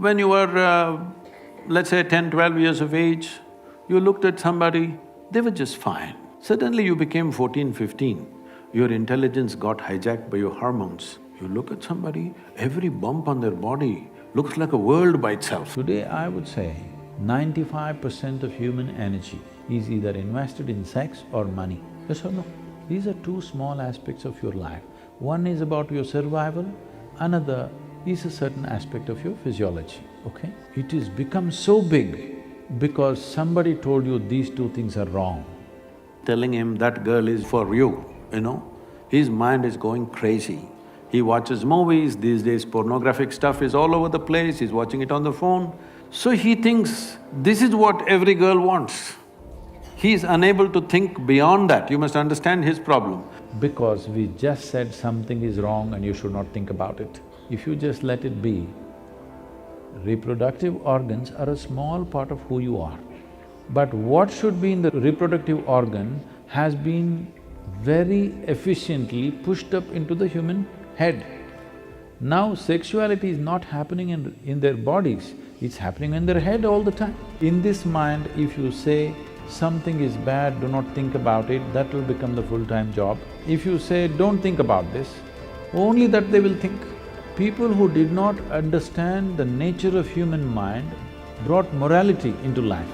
When you were, let's say 10, 12 years of age, you looked at somebody, they were just fine. Suddenly you became 14, 15, your intelligence got hijacked by your hormones. You look at somebody, every bump on their body looks like a world by itself. Today, I would say 95% of human energy is either invested in sex or money. Yes or no? These are two small aspects of your life. One is about your survival, another is a certain aspect of your physiology, okay? It has become so big because somebody told you these two things are wrong. Telling him that girl is for you, his mind is going crazy. He watches movies, these days pornographic stuff is all over the place, he's watching it on the phone. So he thinks this is what every girl wants. He is unable to think beyond that, you must understand his problem. Because we just said something is wrong and you should not think about it. If you just let it be, reproductive organs are a small part of who you are. But what should be in the reproductive organ has been very efficiently pushed up into the human head. Now sexuality is not happening in their bodies, it's happening in their head all the time. In this mind, if you say something is bad, do not think about it, that will become the full-time job. If you say, don't think about this, only that they will think. People who did not understand the nature of human mind brought morality into life.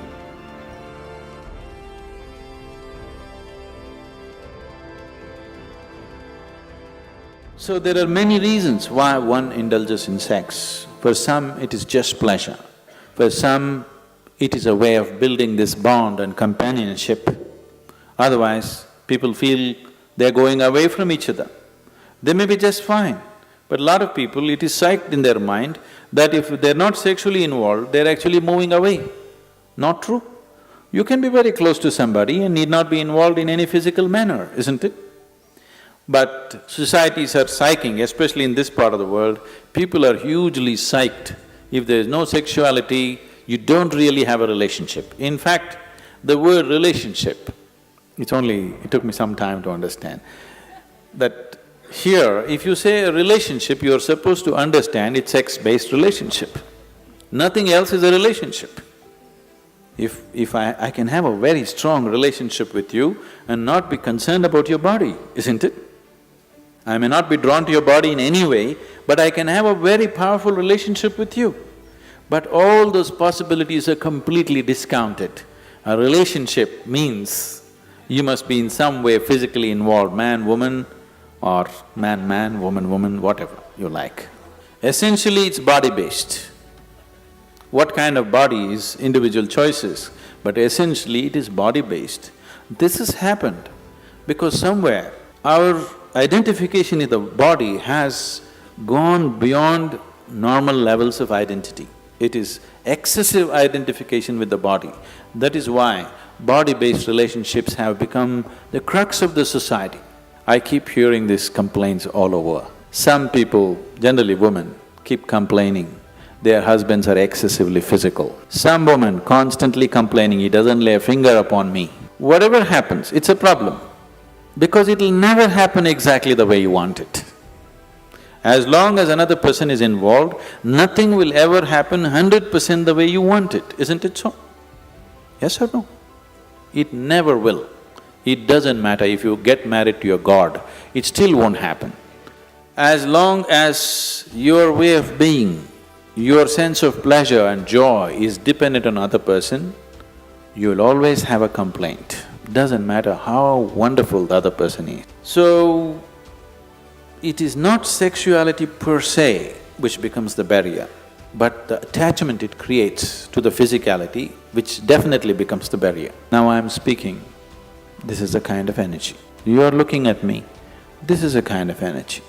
So there are many reasons why one indulges in sex. For some, it is just pleasure. For some, it is a way of building this bond and companionship. Otherwise, people feel they're going away from each other. They may be just fine, but a lot of people, it is psyched in their mind that if they're not sexually involved, they're actually moving away. Not true. You can be very close to somebody and need not be involved in any physical manner, isn't it? But societies are psyching, especially in this part of the world, people are hugely psyched. If there is no sexuality, you don't really have a relationship. In fact, the word relationship, it took me some time to understand that here, if you say a relationship, you're supposed to understand it's sex-based relationship. Nothing else is a relationship. If I can have a very strong relationship with you and not be concerned about your body, isn't it? I may not be drawn to your body in any way, but I can have a very powerful relationship with you. But all those possibilities are completely discounted. A relationship means you must be in some way physically involved, man, woman, or man, woman, whatever you like. Essentially, it's body-based. What kind of body is individual choices, but essentially it is body-based. This has happened because somewhere our identification in the body has gone beyond normal levels of identity. It is excessive identification with the body. That is why body-based relationships have become the crux of the society. I keep hearing these complaints all over. Some people, generally women, keep complaining their husbands are excessively physical. Some woman constantly complaining, he doesn't lay a finger upon me. Whatever happens, it's a problem, because it'll never happen exactly the way you want it. As long as another person is involved, nothing will ever happen 100% the way you want it, isn't it so? Yes or no? It never will. It doesn't matter if you get married to your god, it still won't happen. As long as your way of being, your sense of pleasure and joy is dependent on another person, you'll always have a complaint. Doesn't matter how wonderful the other person is. So, it is not sexuality per se which becomes the barrier, but the attachment it creates to the physicality which definitely becomes the barrier. Now I'm speaking, this is a kind of energy. You're looking at me, this is a kind of energy.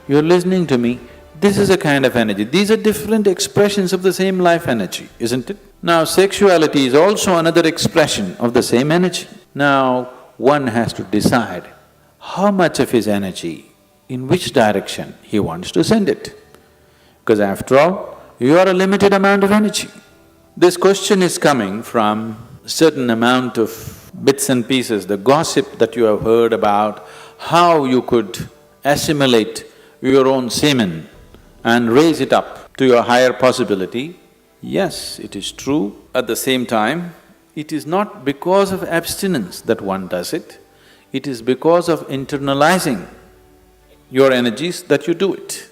You're listening to me, this is a kind of energy. These are different expressions of the same life energy, isn't it? Now, sexuality is also another expression of the same energy. Now, one has to decide how much of his energy, in which direction he wants to send it. Because after all, you are a limited amount of energy. This question is coming from a certain amount of bits and pieces, the gossip that you have heard about how you could assimilate your own semen and raise it up to your higher possibility, yes, it is true. At the same time, it is not because of abstinence that one does it, it is because of internalizing your energies that you do it.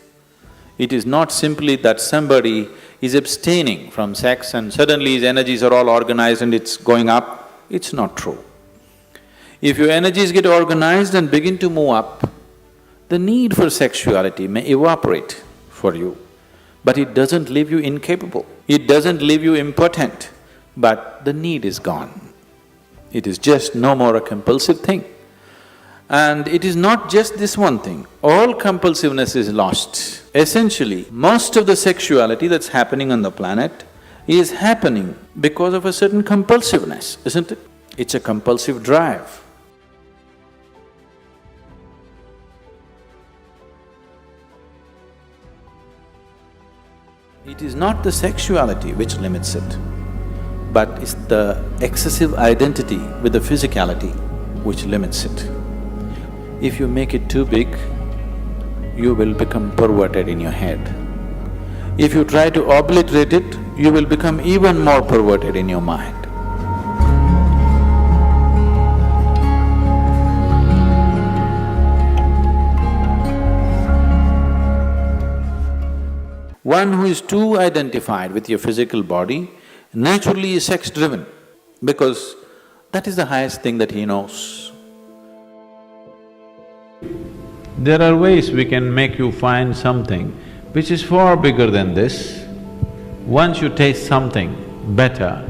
It is not simply that somebody is abstaining from sex and suddenly his energies are all organized and it's going up. It's not true. If your energies get organized and begin to move up, the need for sexuality may evaporate for you, but it doesn't leave you incapable, it doesn't leave you impotent, but the need is gone. It is just no more a compulsive thing. And it is not just this one thing, all compulsiveness is lost. Essentially, most of the sexuality that's happening on the planet is happening because of a certain compulsiveness, isn't it? It's a compulsive drive. It is not the sexuality which limits it, but it's the excessive identity with the physicality which limits it. If you make it too big, you will become perverted in your head. If you try to obliterate it, you will become even more perverted in your mind. One who is too identified with your physical body naturally is sex-driven because that is the highest thing that he knows. There are ways we can make you find something which is far bigger than this. Once you taste something better,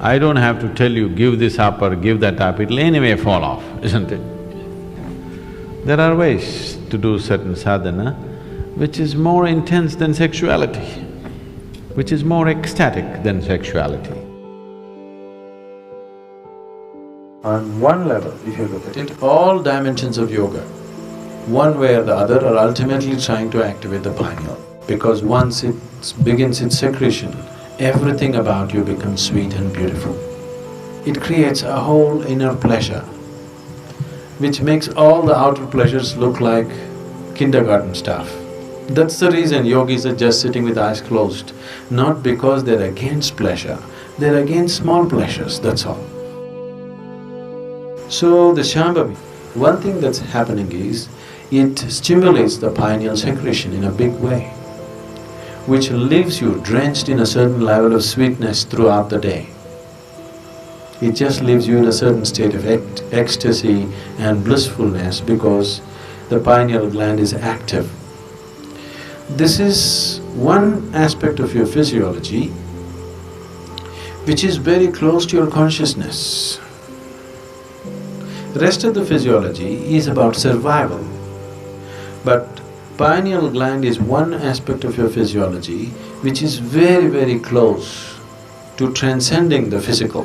I don't have to tell you, give this up or give that up, it'll anyway fall off, isn't it? There are ways to do certain sadhana which is more intense than sexuality, which is more ecstatic than sexuality. On one level, if you look at it, all dimensions of yoga, one way or the other, are ultimately trying to activate the pineal. Because once it begins its secretion, everything about you becomes sweet and beautiful. It creates a whole inner pleasure, which makes all the outer pleasures look like kindergarten stuff. That's the reason yogis are just sitting with eyes closed, not because they're against pleasure, they're against small pleasures, that's all. So the Shambhavi, one thing that's happening is, it stimulates the pineal secretion in a big way, which leaves you drenched in a certain level of sweetness throughout the day. It just leaves you in a certain state of ecstasy and blissfulness because the pineal gland is active. This is one aspect of your physiology which is very close to your consciousness. Rest of the physiology is about survival, but pineal gland is one aspect of your physiology which is very, very close to transcending the physical.